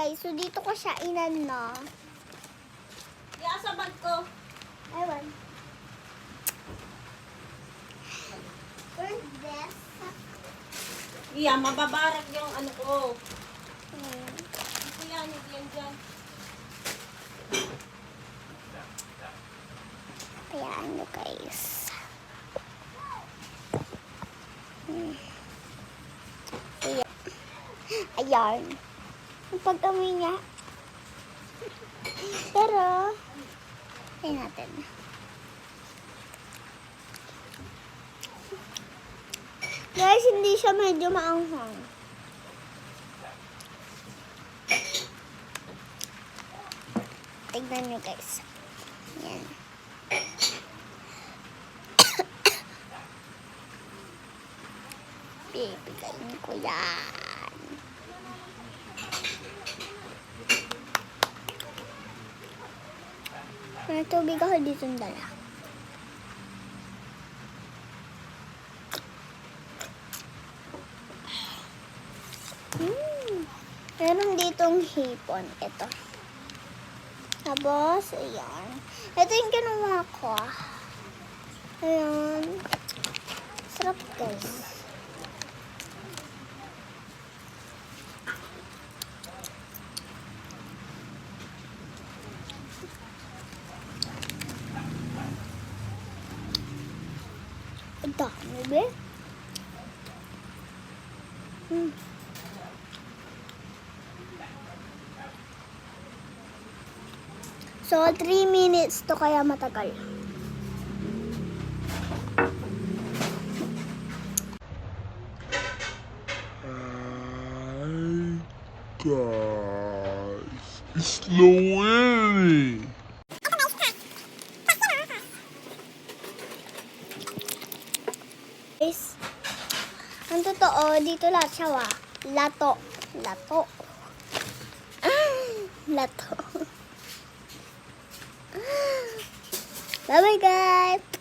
guys. So, dito ko siya inano. Kaya sa bag ko. Ewan. Where's this? Iya, mababarak yung ano ko. Hmm. Ito yan, yan dyan. Kaya ano guys. Ayan. Ayan. Ang pag-amoy niya. Pero, try natin. Guys, hindi siya medyo maanghang. Tignan nyo guys. Yan. Bibigayin ko yan. May tubig ako dito ng dala. Meron ditong hipon. Ito. Tapos, ayan. Ito yung kinuha ko. Ayan. Sarap guys. Ang dami, be. So, 3 minutes to kaya matagal. Hi guys, it's Louie. Guys, ang totoo, dito lahat siya Lato. Lato. Lato. Bye-bye guys!